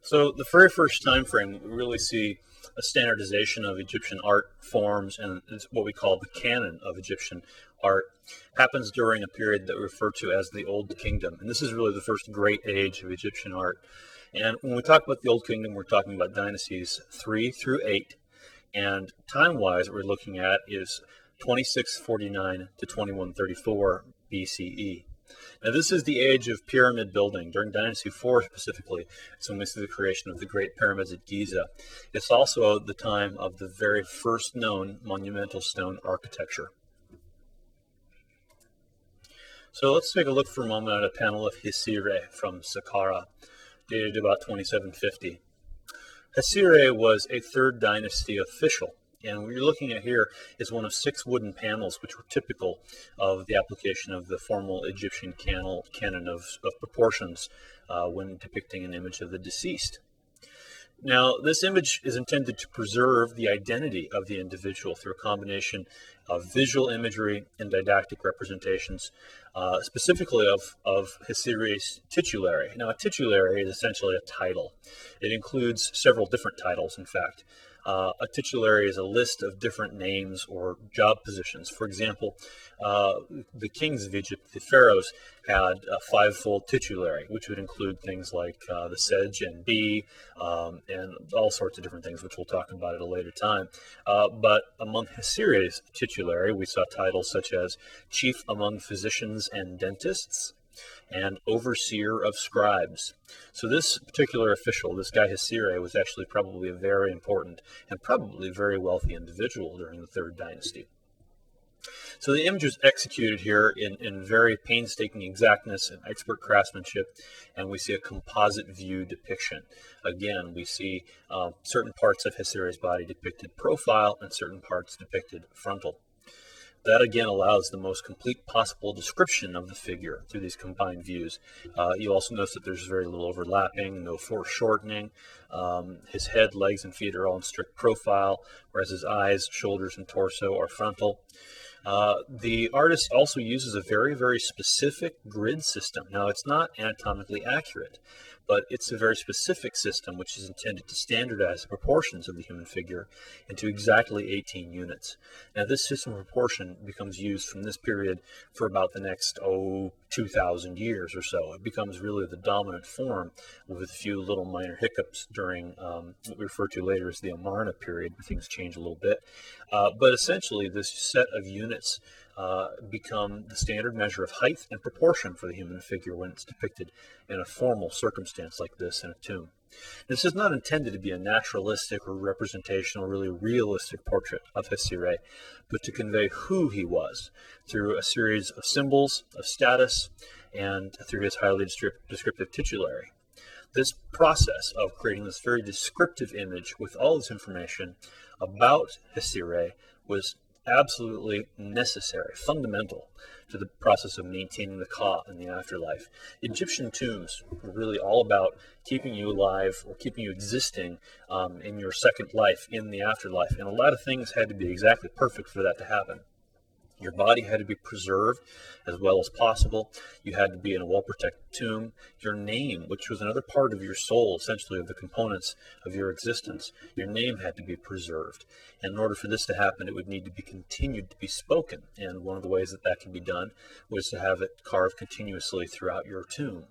So the very first time frame, we really see a standardization of Egyptian art forms, and it's what we call the canon of Egyptian art, happens during a period that we refer to as the Old Kingdom. And this is really the first great age of Egyptian art. And when we talk about the Old Kingdom, we're talking about dynasties 3 through 8. And time-wise, what we're looking at is 2649 to 2134 BCE. Now, this is the age of pyramid building. During Dynasty 4 specifically, it's when we see the creation of the Great Pyramids at Giza. It's also the time of the very first known monumental stone architecture. So let's take a look for a moment at a panel of Hesire from Saqqara, dated about 2750. Hesire was a third dynasty official. And what you're looking at here is one of 6 wooden panels, which were typical of the application of the formal Egyptian canon of proportions when depicting an image of the deceased. Now, this image is intended to preserve the identity of the individual through a combination of visual imagery and didactic representations, specifically of Hesire's titulary. Now, a titulary is essentially a title. It includes several different titles, in fact. A titulary is a list of different names or job positions. For example, the kings of Egypt, the pharaohs, had a 5-fold titulary, which would include things like the Sej and Bi, and all sorts of different things, which we'll talk about at a later time. But among Hesire's titulary, we saw titles such as chief among physicians and dentists, and overseer of scribes. So this particular official, this guy Hesire, was actually probably a very important and probably very wealthy individual during the Third Dynasty. So the image was executed here in very painstaking exactness and expert craftsmanship, and we see a composite view depiction. Again, we see certain parts of Hesire's body depicted profile and certain parts depicted frontal. That again allows the most complete possible description of the figure through these combined views. You also notice that there's very little overlapping, no foreshortening. His head, legs, and feet are all in strict profile, whereas his eyes, shoulders, and torso are frontal. The artist also uses a very, very specific grid system. Now, it's not anatomically accurate, but it's a very specific system which is intended to standardize the proportions of the human figure into exactly 18 units. Now, this system of proportion becomes used from this period for about the next, 2,000 years or so. It becomes really the dominant form, with a few little minor hiccups during what we refer to later as the Amarna period, where things change a little bit. But essentially, this set of units become the standard measure of height and proportion for the human figure when it's depicted in a formal circumstance like this in a tomb. This is not intended to be a naturalistic or representational, really realistic portrait of Hesire, but to convey who he was through a series of symbols of status and through his highly descriptive titulary. This process of creating this very descriptive image with all this information about Hesire was absolutely necessary, fundamental to the process of maintaining the Ka in the afterlife. Egyptian tombs were really all about keeping you alive or keeping you existing in your second life, in the afterlife. And a lot of things had to be exactly perfect for that to happen. Your body had to be preserved as well as possible. You had to be in a well-protected tomb. Your name, which was another part of your soul, essentially of the components of your existence, your name had to be preserved. And in order for this to happen, it would need to be continued to be spoken. And one of the ways that that can be done was to have it carved continuously throughout your tomb.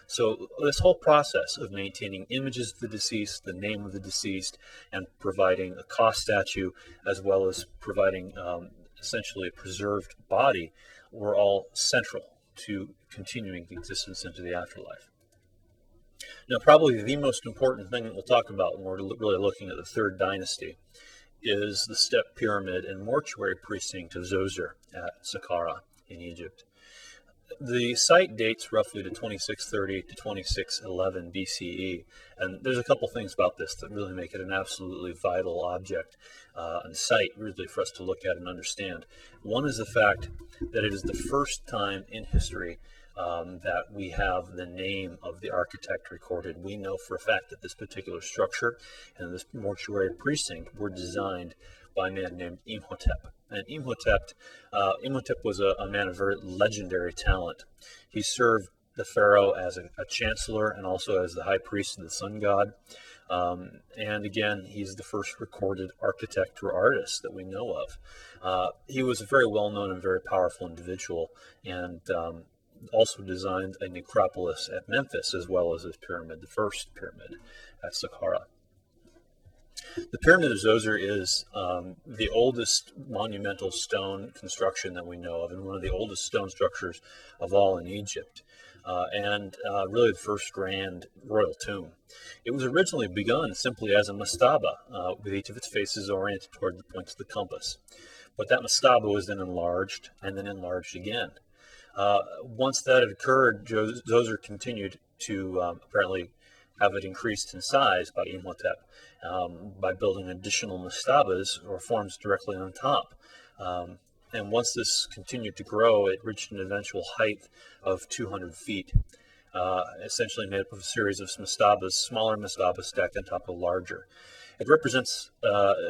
So this whole process of maintaining images of the deceased, the name of the deceased, and providing a Ka statue, as well as providing essentially a preserved body, were all central to continuing the existence into the afterlife. Now, probably the most important thing that we'll talk about when we're really looking at the Third Dynasty is the step pyramid and mortuary precinct of Zoser at Saqqara in Egypt. The site dates roughly to 2630 to 2611 BCE, and there's a couple things about this that really make it an absolutely vital object and site really for us to look at and understand. One is the fact that it is the first time in history that we have the name of the architect recorded. We know for a fact that this particular structure and this mortuary precinct were designed by a man named Imhotep. And Imhotep was a man of very legendary talent. He served the pharaoh as a chancellor and also as the high priest of the sun god. And again, he's the first recorded architect or artist that we know of. He was a very well-known and very powerful individual, and also designed a necropolis at Memphis, as well as his pyramid, the first pyramid at Saqqara. The Pyramid of Zoser is the oldest monumental stone construction that we know of, and one of the oldest stone structures of all in Egypt, and really the first grand royal tomb. It was originally begun simply as a mastaba, with each of its faces oriented toward the points of the compass. But that mastaba was then enlarged, and then enlarged again. Once that had occurred, Zoser continued to apparently have it increased in size by Imhotep by building additional mastabas or forms directly on top. And once this continued to grow, it reached an eventual height of 200 feet, essentially made up of a series of mastabas, smaller mastabas stacked on top of larger. It represents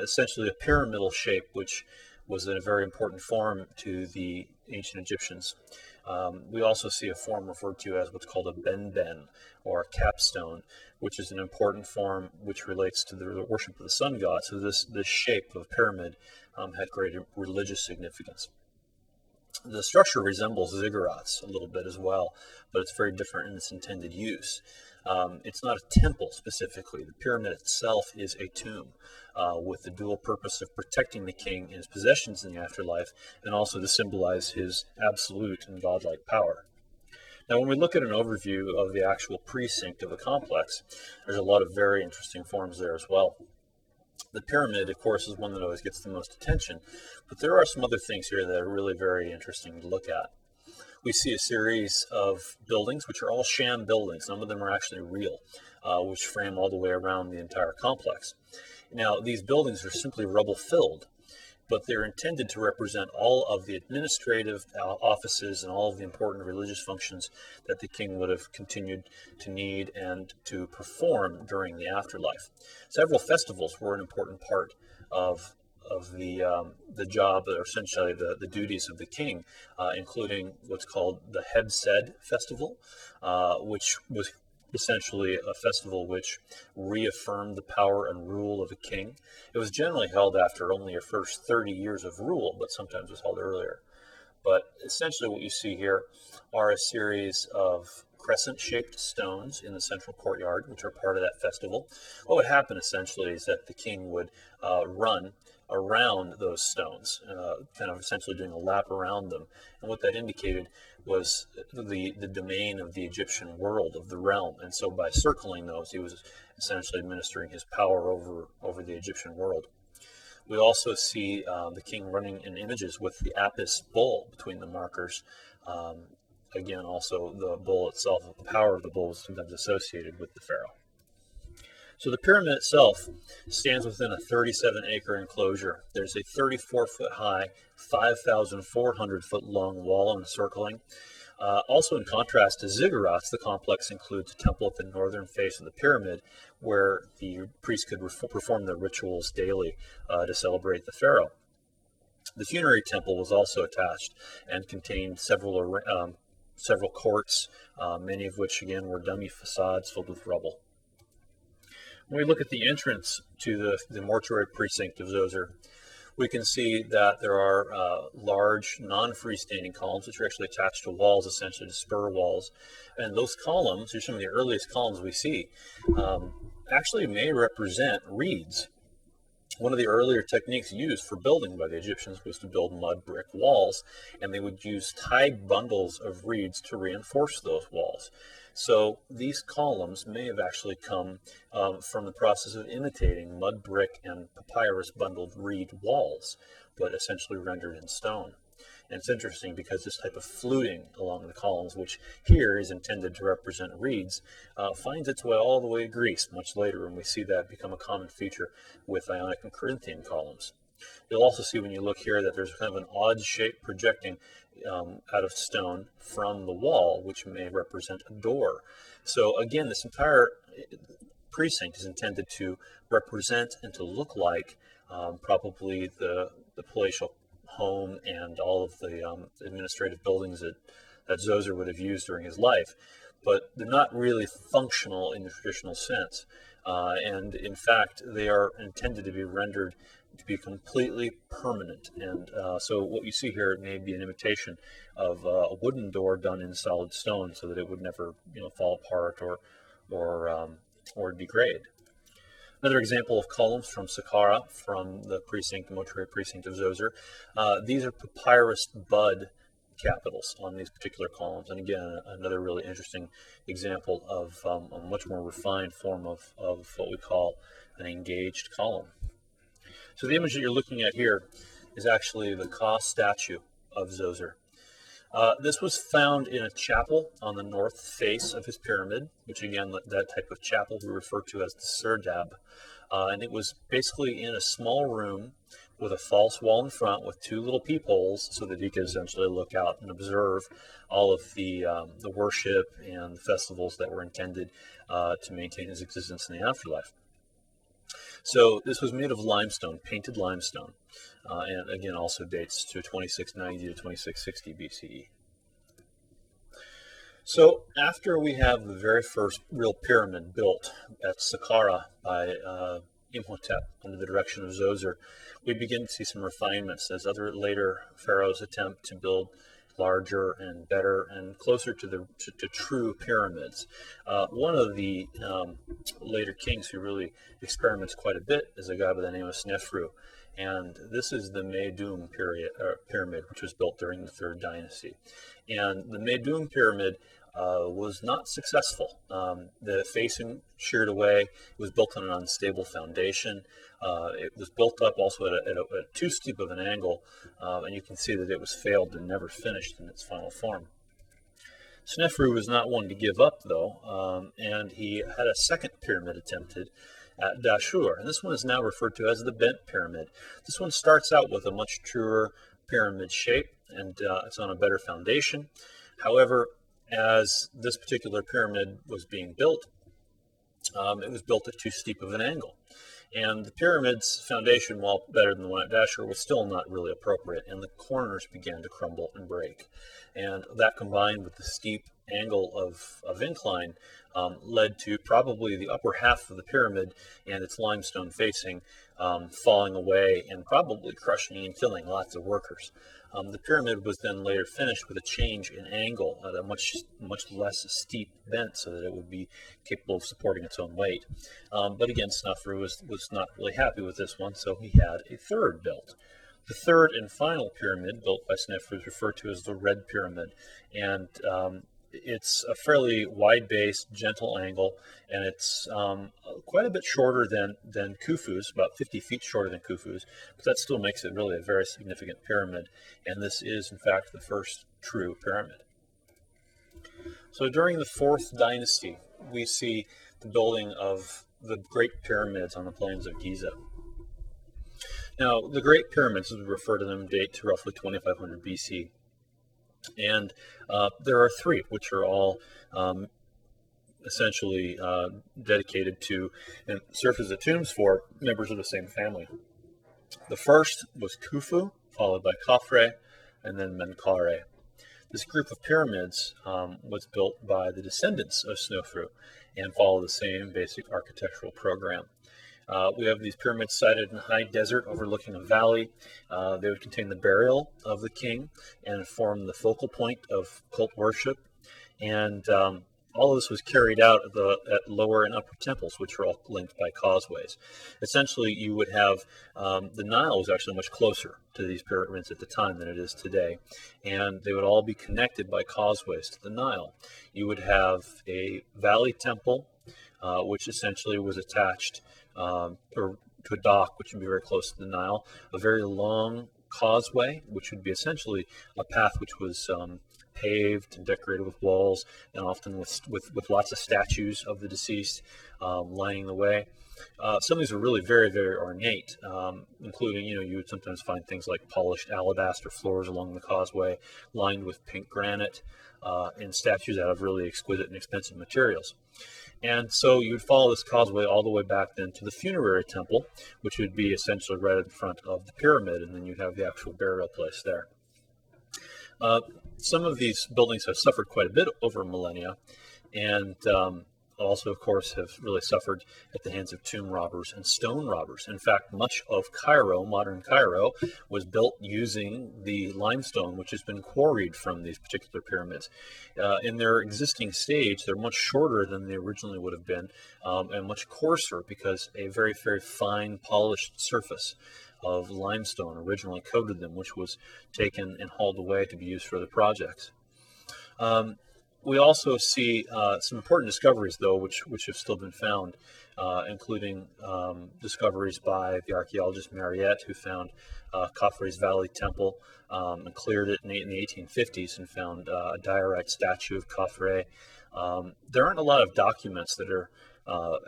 essentially a pyramidal shape, which was a very important form to the ancient Egyptians. We also see a form referred to as what's called a benben, or a capstone, which is an important form which relates to the worship of the sun god. So this shape of pyramid had great religious significance. The structure resembles ziggurats a little bit as well, but it's very different in its intended use. It's not a temple specifically. The pyramid itself is a tomb with the dual purpose of protecting the king and his possessions in the afterlife, and also to symbolize his absolute and godlike power. Now, when we look at an overview of the actual precinct of the complex, there's a lot of very interesting forms there as well. The pyramid, of course, is one that always gets the most attention, but there are some other things here that are really very interesting to look at. We see a series of buildings, which are all sham buildings. Some of them are actually real, which frame all the way around the entire complex. Now, these buildings are simply rubble-filled, but they're intended to represent all of the administrative offices and all of the important religious functions that the king would have continued to need and to perform during the afterlife. Several festivals were an important part of the job, or essentially the duties of the king, including what's called the Hebsed festival, which was essentially a festival which reaffirmed the power and rule of a king. It was generally held after only a first 30 years of rule, but sometimes it was held earlier. But essentially what you see here are a series of crescent-shaped stones in the central courtyard, which are part of that festival. What would happen essentially is that the king would run around those stones, kind of essentially doing a lap around them. And what that indicated was the domain of the Egyptian world, of the realm. And so by circling those, he was essentially administering his power over the Egyptian world. We also see the king running in images with the Apis bull between the markers. Again, also the bull itself, the power of the bull was sometimes associated with the pharaoh. So the pyramid itself stands within a 37-acre enclosure. There's a 34-foot high, 5,400-foot long wall encircling. Also, in contrast to ziggurats, the complex includes a temple at the northern face of the pyramid, where the priests could perform their rituals daily to celebrate the pharaoh. The funerary temple was also attached and contained several courts, many of which, again, were dummy facades filled with rubble. When we look at the entrance to the mortuary precinct of Zoser, we can see that there are large non-freestanding columns which are actually attached to walls, essentially to spur walls. And those columns, are some of the earliest columns we see, actually may represent reeds. One of the earlier techniques used for building by the Egyptians was to build mud brick walls, and they would use tied bundles of reeds to reinforce those walls. So these columns may have actually come from the process of imitating mud brick and papyrus bundled reed walls, but essentially rendered in stone. And it's interesting because this type of fluting along the columns, which here is intended to represent reeds, finds its way all the way to Greece much later, and we see that become a common feature with Ionic and Corinthian columns. You'll also see when you look here that there's kind of an odd shape projecting out of stone from the wall, which may represent a door. So again, this entire precinct is intended to represent and to look like probably the palatial home and all of the administrative buildings that Zoser would have used during his life. but they're not really functional in the traditional sense. And in fact, they are intended to be rendered to be completely permanent. And so what you see here may be an imitation of a wooden door done in solid stone, so that it would never, fall apart or degrade. Another example of columns from Saqqara, from the mortuary precinct of Zoser. These are papyrus bud capitals on these particular columns. And again, another really interesting example of a much more refined form of what we call an engaged column. So the image that you're looking at here is actually the Ka statue of Zoser. This was found in a chapel on the north face of his pyramid, which again, that type of chapel we refer to as the serdab. And it was basically in a small room with a false wall in front with two little peepholes, so that he could essentially look out and observe all of the worship and the festivals that were intended to maintain his existence in the afterlife. So this was made of limestone, painted limestone, and again also dates to 2690 to 2660 BCE. So after we have the very first real pyramid built at Saqqara by Imhotep under the direction of Zoser, we begin to see some refinements as other later pharaohs attempt to build larger and better and closer to true pyramids. One of the later kings who really experiments quite a bit is a guy by the name of Snefru, and this is the Meidum pyramid, which was built during the Third Dynasty. And the Meidum pyramid was not successful. The facing sheared away. It was built on an unstable foundation. It was built up also at too steep of an angle, and you can see that it was failed and never finished in its final form. Snefru was not one to give up, though, and he had a second pyramid attempted at Dashur, and this one is now referred to as the Bent Pyramid. This one starts out with a much truer pyramid shape, and it's on a better foundation. However, as this particular pyramid was being built, it was built at too steep of an angle. And the pyramid's foundation, while better than the one at Dashur, was still not really appropriate, and the corners began to crumble and break. And that, combined with the steep angle of incline, led to probably the upper half of the pyramid and its limestone facing falling away and probably crushing and killing lots of workers. The pyramid was then later finished with a change in angle at a much less steep bent, so that it would be capable of supporting its own weight. But again, Snefru was not really happy with this one, so he had a third built. The third and final pyramid built by Snefru is referred to as the Red Pyramid, and it's a fairly wide-based, gentle angle, and it's quite a bit shorter than Khufu's, about 50 feet shorter than Khufu's, but that still makes it really a very significant pyramid, and this is, in fact, the first true pyramid. So during the Fourth Dynasty, we see the building of the Great Pyramids on the plains of Giza. Now, the Great Pyramids, as we refer to them, date to roughly 2500 BC. And there are three, which are all essentially dedicated to and serve as the tombs for members of the same family. The first was Khufu, followed by Khafre, and then Menkaure. This group of pyramids was built by the descendants of Snefru and follow the same basic architectural program. We have these pyramids sited in a high desert overlooking a valley. They would contain the burial of the king and form the focal point of cult worship. And all of this was carried out at lower and upper temples, which were all linked by causeways. Essentially, you would have the Nile was actually much closer to these pyramids at the time than it is today, and they would all be connected by causeways to the Nile. You would have a valley temple, which essentially was attached to a dock, which would be very close to the Nile, a very long causeway, which would be essentially a path which was paved and decorated with walls, and often with lots of statues of the deceased lining the way. Some of these are really very, very ornate, including, you would sometimes find things like polished alabaster floors along the causeway, lined with pink granite, and statues out of really exquisite and expensive materials. And so you would follow this causeway all the way back then to the funerary temple, which would be essentially right in front of the pyramid, and then you'd have the actual burial place there. Some of these buildings have suffered quite a bit over millennia, and also, of course, have really suffered at the hands of tomb robbers and stone robbers. In fact, much of Cairo, modern Cairo, was built using the limestone which has been quarried from these particular pyramids. In their existing stage, they're much shorter than they originally would have been, and much coarser because a very, very fine polished surface of limestone originally coated them, which was taken and hauled away to be used for other projects. We also see some important discoveries, though, which have still been found, including discoveries by the archaeologist Mariette, who found Khafre's Valley Temple and cleared it in the 1850s and found a diorite statue of Khafre. There aren't a lot of documents that are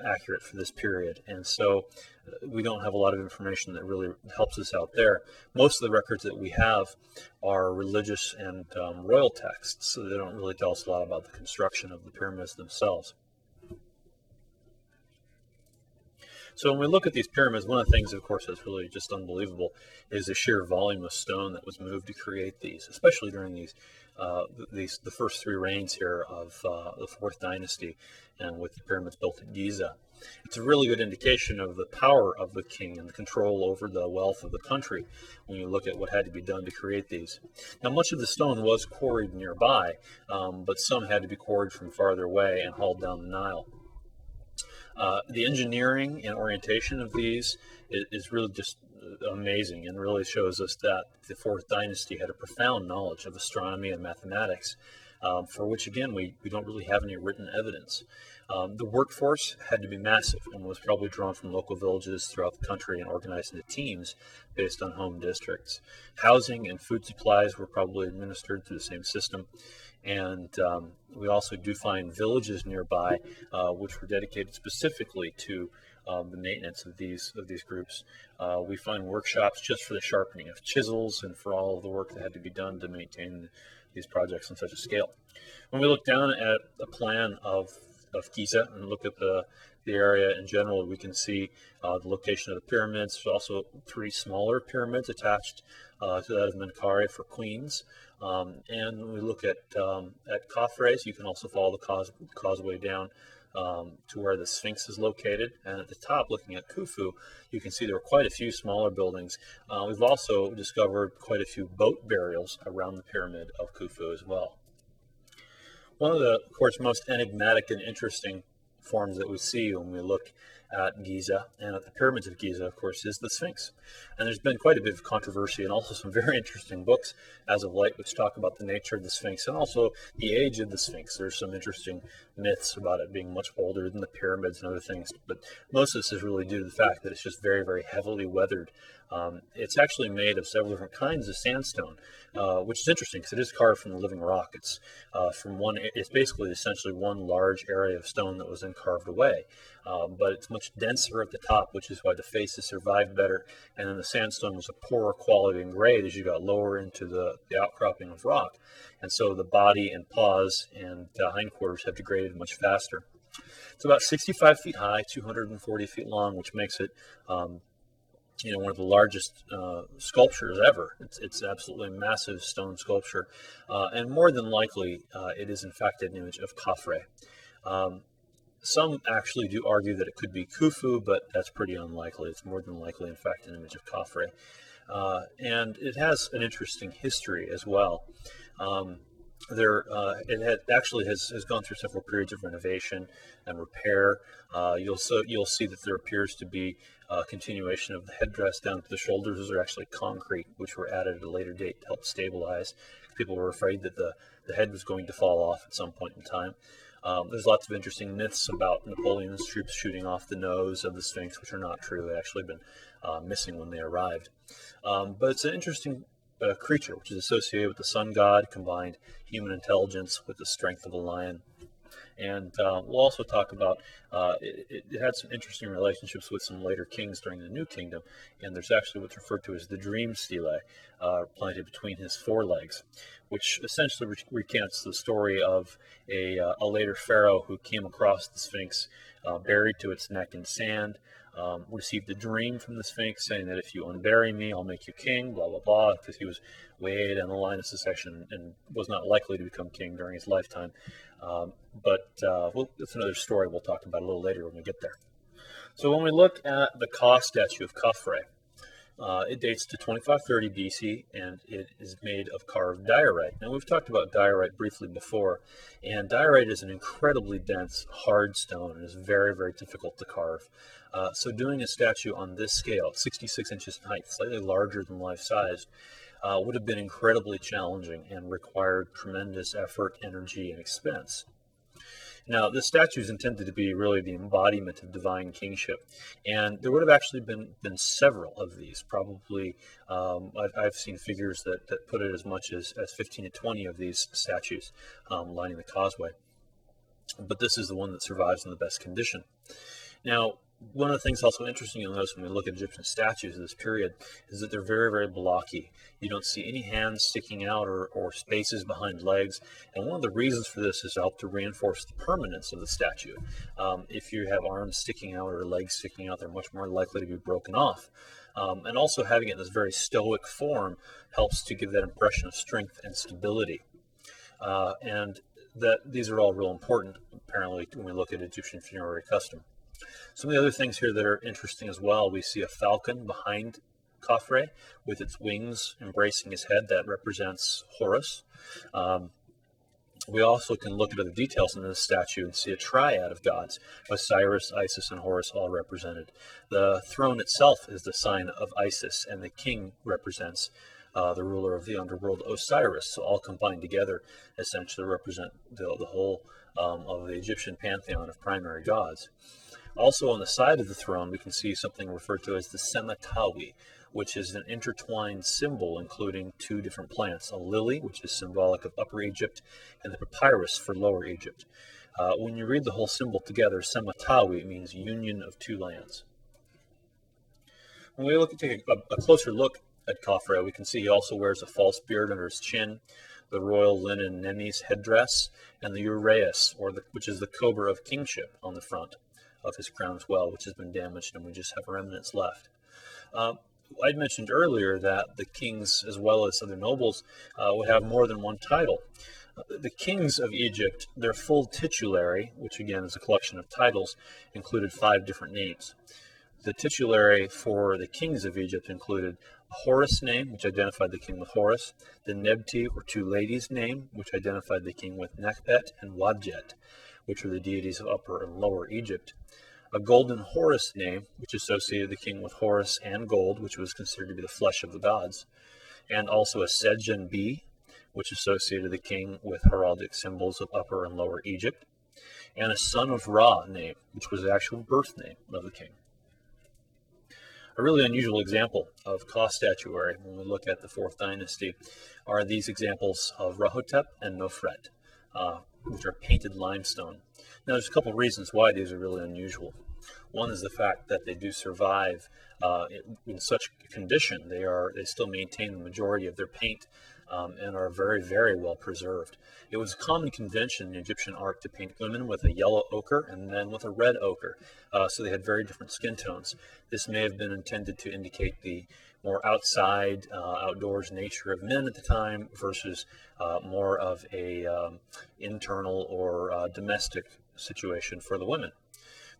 accurate for this period, and so we don't have a lot of information that really helps us out there. Most of the records that we have are religious and royal texts, so they don't really tell us a lot about the construction of the pyramids themselves. So when we look at these pyramids, one of the things, of course, that's really just unbelievable is the sheer volume of stone that was moved to create these, especially during the first three reigns here of the Fourth Dynasty, and with the pyramids built at Giza. It's a really good indication of the power of the king and the control over the wealth of the country when you look at what had to be done to create these. Now, much of the stone was quarried nearby, but some had to be quarried from farther away and hauled down the Nile. The engineering and orientation of these is really just amazing, and really shows us that the Fourth Dynasty had a profound knowledge of astronomy and mathematics, for which, again, we don't really have any written evidence. The workforce had to be massive and was probably drawn from local villages throughout the country and organized into teams based on home districts. Housing and food supplies were probably administered through the same system. And we also do find villages nearby which were dedicated specifically to the maintenance of these groups. We find workshops just for the sharpening of chisels and for all of the work that had to be done to maintain these projects on such a scale. When we look down at a plan of Giza and look at the area in general, we can see the location of the pyramids. There's also three smaller pyramids attached to that of Menkaure for queens. And when we look at Khafre's, you can also follow the causeway down to where the Sphinx is located. And at the top, looking at Khufu, you can see there are quite a few smaller buildings. We've also discovered quite a few boat burials around the pyramid of Khufu as well. One of the, of course, most enigmatic and interesting forms that we see when we look at Giza and at the pyramids of Giza, of course, is the Sphinx. And there's been quite a bit of controversy and also some very interesting books as of late which talk about the nature of the Sphinx and also the age of the Sphinx. There's some interesting myths about it being much older than the pyramids and other things, but most of this is really due to the fact that it's just very, very heavily weathered. It's actually made of several different kinds of sandstone, which is interesting because it is carved from the living rock. It's it's basically essentially one large area of stone that was then carved away. But it's much denser at the top, which is why the face has survived better. And then the sandstone was a poorer quality and grade as you got lower into the outcropping of rock. And so the body and paws and hindquarters have degraded much faster. It's about 65 feet high, 240 feet long, which makes it one of the largest sculptures ever. It's absolutely a massive stone sculpture. And more than likely, it is in fact an image of Khafre. Some actually do argue that it could be Khufu, but that's pretty unlikely. It's more than likely, in fact, an image of Khafre. And it has an interesting history as well. It has gone through several periods of renovation and repair. You'll see that there appears to be a continuation of the headdress down to the shoulders. Those are actually concrete, which were added at a later date to help stabilize. People were afraid that the head was going to fall off at some point in time. There's lots of interesting myths about Napoleon's troops shooting off the nose of the Sphinx, which are not true. They actually been missing when they arrived. But it's an interesting creature, which is associated with the sun god, combined human intelligence with the strength of a lion. And we'll also talk about it had some interesting relationships with some later kings during the New Kingdom, and there's actually what's referred to as the dream stele planted between his forelegs, which essentially recounts the story of a later pharaoh who came across the Sphinx buried to its neck in sand, received a dream from the Sphinx saying that if you unbury me, I'll make you king, blah, blah, blah, because he was way down the line of succession and was not likely to become king during his lifetime. That's another story we'll talk about a little later when we get there. So when we look at the Ka statue of Khafre, it dates to 2530 BC, and it is made of carved diorite. Now, we've talked about diorite briefly before, and diorite is an incredibly dense, hard stone and is very, very difficult to carve. So doing a statue on this scale, 66 inches in height, slightly larger than life-sized, would have been incredibly challenging and required tremendous effort, energy, and expense. Now, this statue is intended to be really the embodiment of divine kingship, and there would have actually been several of these. Probably, I've seen figures that put it as much as 15 to 20 of these statues lining the causeway. But this is the one that survives in the best condition. Now, one of the things also interesting you'll notice when we look at Egyptian statues of this period is that they're very, very blocky. You don't see any hands sticking out or spaces behind legs. And one of the reasons for this is to help to reinforce the permanence of the statue. If you have arms sticking out or legs sticking out, they're much more likely to be broken off. And also having it in this very stoic form helps to give that impression of strength and stability. And that these are all real important, apparently, when we look at Egyptian funerary custom. Some of the other things here that are interesting as well, we see a falcon behind Khafre with its wings embracing his head. That represents Horus. We also can look at other details in this statue and see a triad of gods, Osiris, Isis, and Horus all represented. The throne itself is the sign of Isis, and the king represents the ruler of the underworld, Osiris. So all combined together essentially represent the whole of the Egyptian pantheon of primary gods. Also on the side of the throne, we can see something referred to as the Sematawi, which is an intertwined symbol including two different plants, a lily, which is symbolic of Upper Egypt, and the papyrus for Lower Egypt. When you read the whole symbol together, Sematawi means union of two lands. When we take a closer look at Khafre, we can see he also wears a false beard under his chin, the royal linen Nemes headdress, and the uraeus, which is the cobra of kingship, on the front of his crown as well, which has been damaged, and we just have remnants left. I'd mentioned earlier that the kings, as well as other nobles, would have more than one title. The kings of Egypt, their full titulary, which again is a collection of titles, included 5 different names. The titulary for the kings of Egypt included a Horus name, which identified the king with Horus, the Nebti, or two ladies' name, which identified the king with Nekhbet and Wadjet, which were the deities of Upper and Lower Egypt, a golden Horus name, which associated the king with Horus and gold, which was considered to be the flesh of the gods, and also a Sejen-B, which associated the king with heraldic symbols of Upper and Lower Egypt, and a son of Ra name, which was the actual birth name of the king. A really unusual example of Ka statuary, when we look at the 4th dynasty, are these examples of Rahotep and Nofret, which are painted limestone. Now, there's a couple of reasons why these are really unusual. One is the fact that they do survive in such condition. They still maintain the majority of their paint and are very, very well preserved. It was a common convention in Egyptian art to paint women with a yellow ochre and men with a red ochre, so they had very different skin tones. This may have been intended to indicate the more outside, outdoors nature of men at the time versus more of a internal or domestic situation for the women.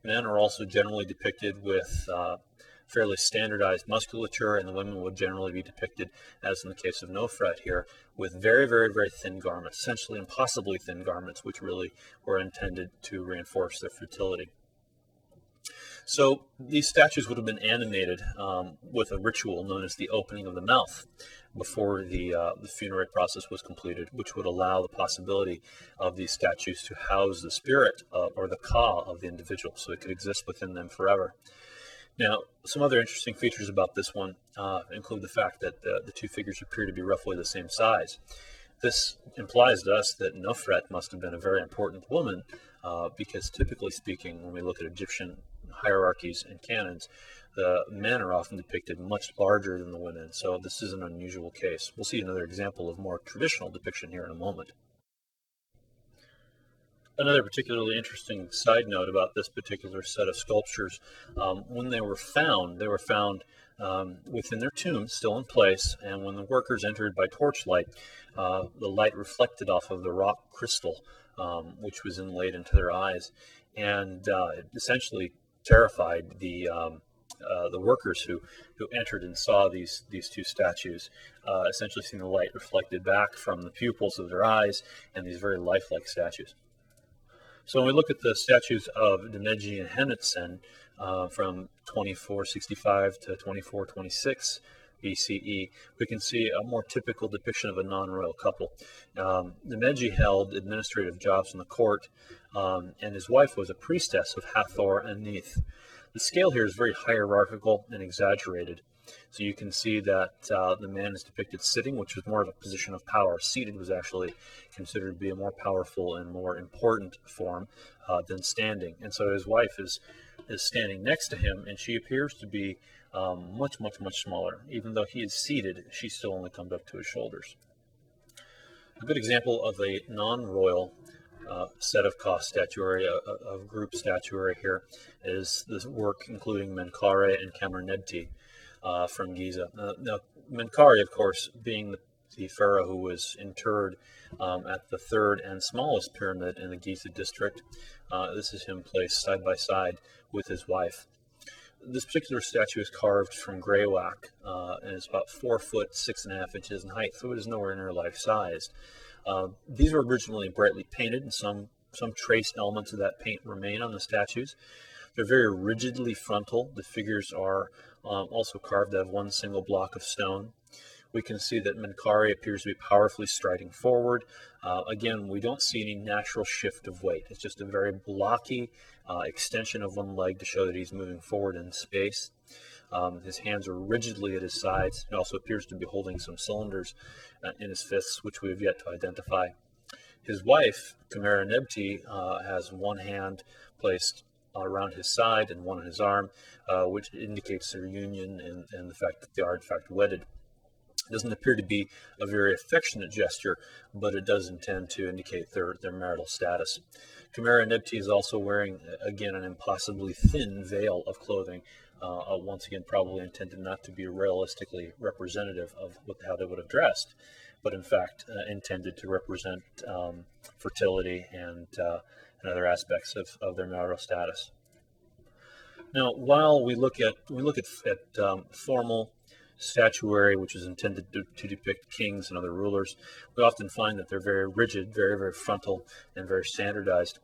Men are also generally depicted with fairly standardized musculature, and the women would generally be depicted, as in the case of Nofret here, with very, very, very thin garments, essentially impossibly thin garments, which really were intended to reinforce their fertility. So these statues would have been animated with a ritual known as the opening of the mouth before the funerary process was completed, which would allow the possibility of these statues to house the spirit or the Ka of the individual, so it could exist within them forever. Now, some other interesting features about this one include the fact that the two figures appear to be roughly the same size. This implies to us that Nofret must have been a very important woman because typically speaking, when we look at Egyptian hierarchies and canons, the men are often depicted much larger than the women, so this is an unusual case. We'll see another example of more traditional depiction here in a moment. Another particularly interesting side note about this particular set of sculptures, when they were found within their tomb, still in place, and when the workers entered by torchlight, the light reflected off of the rock crystal, which was inlaid into their eyes, and it essentially terrified the workers who entered and saw these two statues, essentially seeing the light reflected back from the pupils of their eyes and these very lifelike statues. So when we look at the statues of Demeji and Henetsen from 2465 to 2426 BCE, we can see a more typical depiction of a non-royal couple. Demeji held administrative jobs in the court, and his wife was a priestess of Hathor and Neith. The scale here is very hierarchical and exaggerated. So you can see that the man is depicted sitting, which was more of a position of power. Seated was actually considered to be a more powerful and more important form than standing. And so his wife is standing next to him, and she appears to be much smaller. Even though he is seated, she still only comes up to his shoulders. A good example of a non-royal set of cost statuary, of group statuary here, is this work including Menkaure and Khameneti from Giza. Now, Menkaure, of course, being the pharaoh who was interred at the third and smallest pyramid in the Giza district. This is him placed side by side with his wife. This particular statue is carved from greywack and is about 4 foot 6.5 inches in height, so it is nowhere near life sized. These were originally brightly painted, and some trace elements of that paint remain on the statues. They're very rigidly frontal. The figures are also carved out of one single block of stone. We can see that Menkaure appears to be powerfully striding forward. Again, we don't see any natural shift of weight. It's just a very blocky extension of one leg to show that he's moving forward in space. His hands are rigidly at his sides. He also appears to be holding some cylinders in his fists, which we have yet to identify. His wife, Khameneti, has one hand placed around his side and one on his arm, which indicates their union and the fact that they are in fact wedded. It doesn't appear to be a very affectionate gesture, but it does intend to indicate their marital status. Khameneti is also wearing, again, an impossibly thin veil of clothing, once again probably intended not to be realistically representative of how they would have dressed, but in fact intended to represent fertility and other aspects of their marital status. Now, while we look at formal statuary, which is intended to depict kings and other rulers, we often find that they're very rigid, very frontal, and very standardized.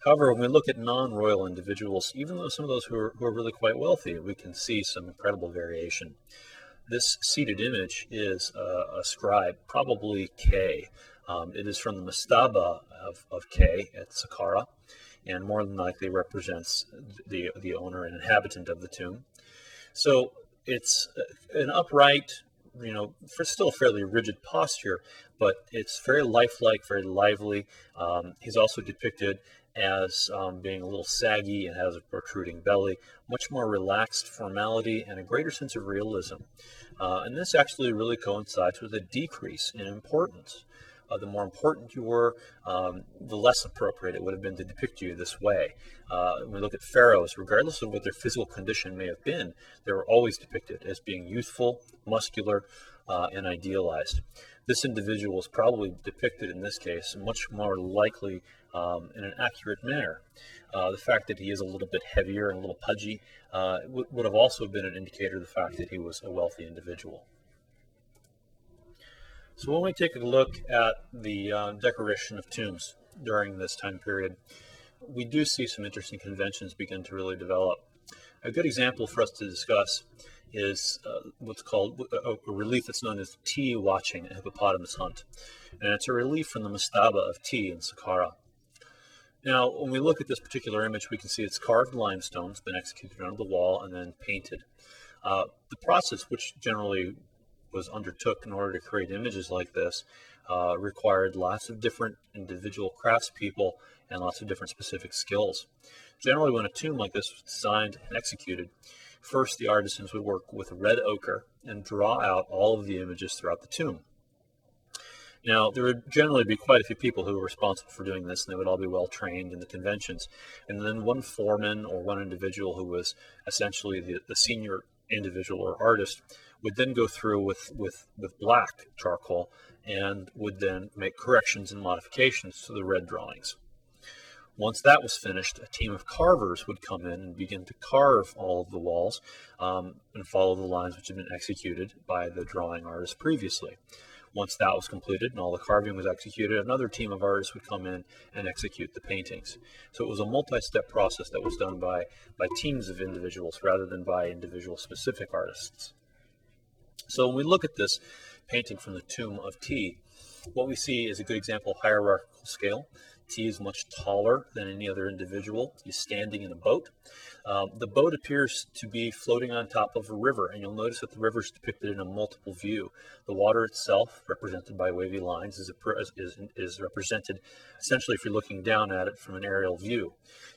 However, when we look at non-royal individuals, even though some of those who are really quite wealthy, we can see some incredible variation. This seated image is a scribe, probably K. It is from the mastaba of K at Saqqara, and more than likely represents the owner and inhabitant of the tomb. So it's an upright, still a fairly rigid posture, but it's very lifelike, very lively. He's also depicted as being a little saggy and has a protruding belly, much more relaxed formality and a greater sense of realism. And this actually really coincides with a decrease in importance. The more important you were, the less appropriate it would have been to depict you this way. When we look at pharaohs, regardless of what their physical condition may have been, they were always depicted as being youthful, muscular, and idealized. This individual is probably depicted in this case much more likely in an accurate manner. The fact that he is a little bit heavier and a little pudgy would have also been an indicator of the fact that he was a wealthy individual. So when we take a look at the decoration of tombs during this time period, we do see some interesting conventions begin to really develop. A good example for us to discuss is what's called a relief that's known as T watching a hippopotamus hunt. And it's a relief from the mastaba of T in Saqqara. Now, when we look at this particular image, we can see it's carved limestone. It's been executed onto the wall and then painted. The process, which generally was undertook in order to create images like this, required lots of different individual craftspeople and lots of different specific skills. Generally, when a tomb like this was designed and executed, first the artisans would work with red ochre and draw out all of the images throughout the tomb. Now, there would generally be quite a few people who were responsible for doing this, and they would all be well trained in the conventions. And then one foreman or one individual who was essentially the senior individual or artist would then go through with black charcoal and would then make corrections and modifications to the red drawings. Once that was finished, a team of carvers would come in and begin to carve all of the walls and follow the lines which had been executed by the drawing artist previously. Once that was completed and all the carving was executed, another team of artists would come in and execute the paintings. So it was a multi-step process that was done by teams of individuals rather than by individual specific artists. So when we look at this painting from the tomb of T, what we see is a good example of hierarchical scale. T is much taller than any other individual. He's standing in a boat. The boat appears to be floating on top of a river, and you'll notice that the river is depicted in a multiple view. The water itself, represented by wavy lines, is represented essentially if you're looking down at it from an aerial view.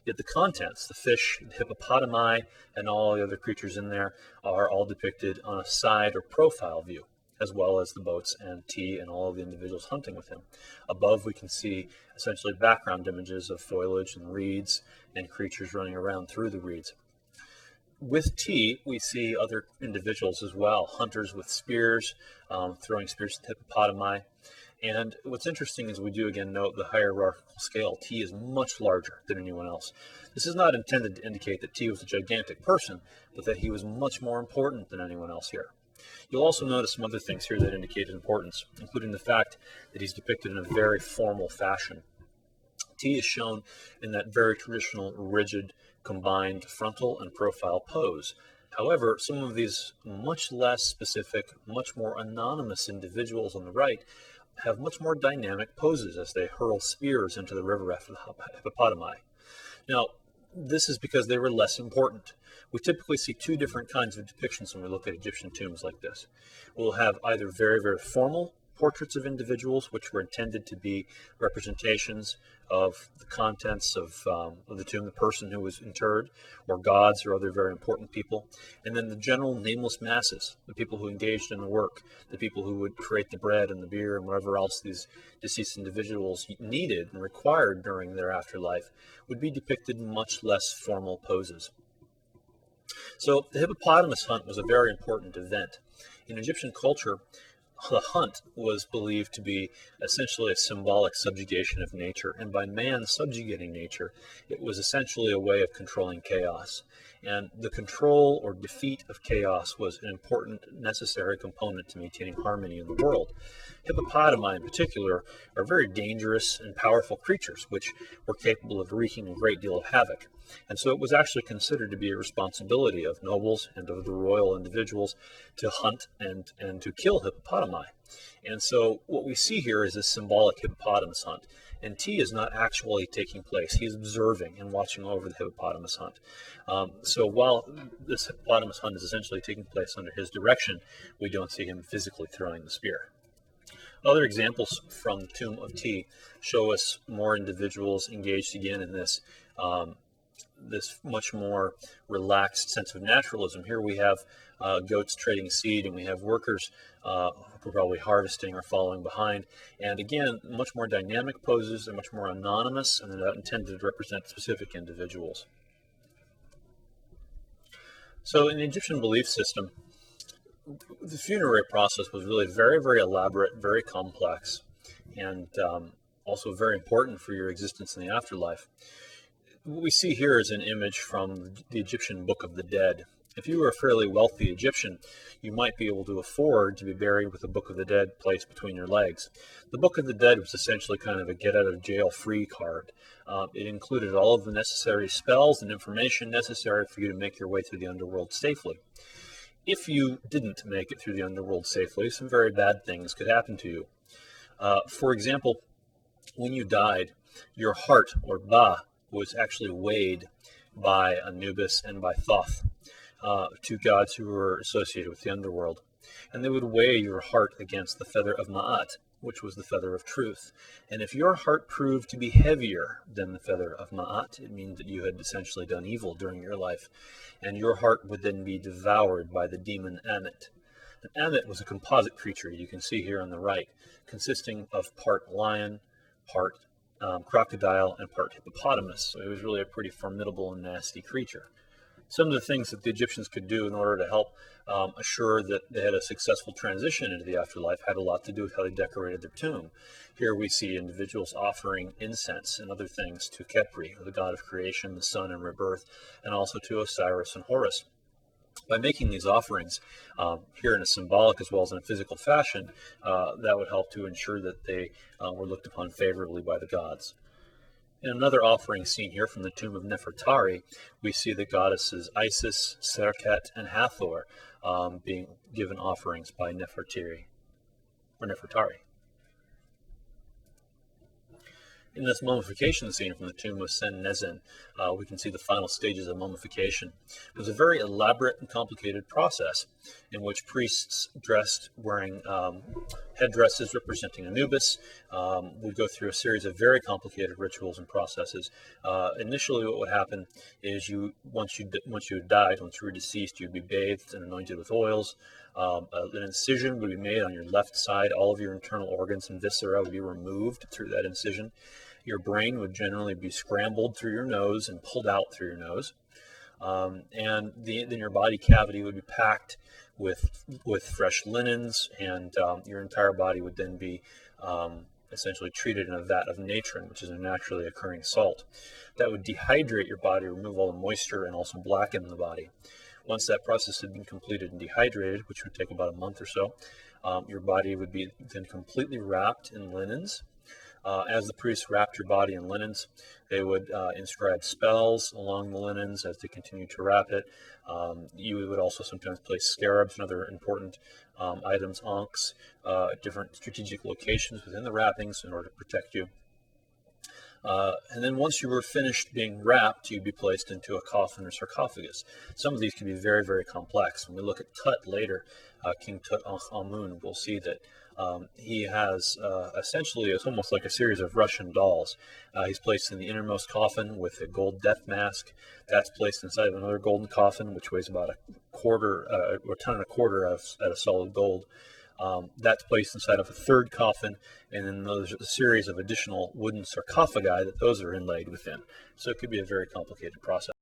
Yet the contents, the fish, the hippopotami, and all the other creatures in there are all depicted on a side or profile view, as well as the boats and T and all of the individuals hunting with him. Above, we can see essentially background images of foliage and reeds and creatures running around through the reeds. With T, we see other individuals as well, hunters with spears, throwing spears at hippopotami. And what's interesting is we do again note the hierarchical scale. T is much larger than anyone else. This is not intended to indicate that T was a gigantic person, but that he was much more important than anyone else here. You'll also notice some other things here that indicate his importance, including the fact that he's depicted in a very formal fashion. T is shown in that very traditional, rigid, combined frontal and profile pose. However, some of these much less specific, much more anonymous individuals on the right have much more dynamic poses as they hurl spears into the river after the hippopotami. Now, this is because they were less important. We typically see two different kinds of depictions when we look at Egyptian tombs like this. We'll have either very, very formal portraits of individuals, which were intended to be representations of the contents of the tomb, the person who was interred, or gods or other very important people. And then the general nameless masses, the people who engaged in the work, the people who would create the bread and the beer and whatever else these deceased individuals needed and required during their afterlife, would be depicted in much less formal poses. So the hippopotamus hunt was a very important event. In Egyptian culture, the hunt was believed to be essentially a symbolic subjugation of nature, and by man subjugating nature, it was essentially a way of controlling chaos. And the control or defeat of chaos was an important, necessary component to maintaining harmony in the world. Hippopotami, in particular, are very dangerous and powerful creatures, which were capable of wreaking a great deal of havoc. And so it was actually considered to be a responsibility of nobles and of the royal individuals to hunt and to kill hippopotami. And so what we see here is a symbolic hippopotamus hunt. And T is not actually taking place. He's observing and watching over the hippopotamus hunt. So while this hippopotamus hunt is essentially taking place under his direction, we don't see him physically throwing the spear. Other examples from the tomb of T show us more individuals engaged again in this much more relaxed sense of naturalism. Here we have goats trading seed, and we have workers who are probably harvesting or following behind. And again, much more dynamic poses, they're much more anonymous, and they're not intended to represent specific individuals. So in the Egyptian belief system, the funerary process was really very, very elaborate, very complex, and also very important for your existence in the afterlife. What we see here is an image from the Egyptian Book of the Dead. If you were a fairly wealthy Egyptian, you might be able to afford to be buried with the Book of the Dead placed between your legs. The Book of the Dead was essentially kind of a get-out-of-jail-free card. It included all of the necessary spells and information necessary for you to make your way through the underworld safely. If you didn't make it through the underworld safely, some very bad things could happen to you. For example, when you died, your heart, or Ba, was actually weighed by Anubis and by Thoth, two gods who were associated with the underworld. And they would weigh your heart against the feather of Ma'at, which was the feather of truth. And if your heart proved to be heavier than the feather of Ma'at, it means that you had essentially done evil during your life. And your heart would then be devoured by the demon Ammit. An ammit was a composite creature you can see here on the right, consisting of part lion, part crocodile, and part hippopotamus. So it was really a pretty formidable and nasty creature. Some of the things that the Egyptians could do in order to help assure that they had a successful transition into the afterlife had a lot to do with how they decorated their tomb. Here we see individuals offering incense and other things to Khepri, the god of creation, the sun, and rebirth, and also to Osiris and Horus. By making these offerings here in a symbolic as well as in a physical fashion, that would help to ensure that they were looked upon favorably by the gods. In another offering seen here from the tomb of Nefertari, we see the goddesses Isis, Serket, and Hathor being given offerings by Nefertari. In this mummification scene from the tomb of Sen-Nezen, we can see the final stages of mummification. It was a very elaborate and complicated process in which priests dressed wearing headdresses representing Anubis would go through a series of very complicated rituals and processes. Initially, what would happen is once you died, once you were deceased, you'd be bathed and anointed with oils. An incision would be made on your left side. All of your internal organs and viscera would be removed through that incision. Your brain would generally be scrambled through your nose and pulled out through your nose. And then your body cavity would be packed with fresh linens, and your entire body would then be essentially treated in a vat of natron, which is a naturally occurring salt. That would dehydrate your body, remove all the moisture, and also blacken the body. Once that process had been completed and dehydrated, which would take about a month or so, your body would be then completely wrapped in linens. As the priests wrapped your body in linens, they would inscribe spells along the linens as they continued to wrap it. You would also sometimes place scarabs and other important items, ankhs, different strategic locations within the wrappings in order to protect you. And then once you were finished being wrapped, you'd be placed into a coffin or sarcophagus. Some of these can be very, very complex. When we look at Tut later, King Tutankhamun, we'll see that he has essentially, it's almost like a series of Russian dolls. He's placed in the innermost coffin with a gold death mask. That's placed inside of another golden coffin, which weighs about a ton and a quarter out of solid gold. That's placed inside of a third coffin, and then there's a series of additional wooden sarcophagi that those are inlaid within. So it could be a very complicated process.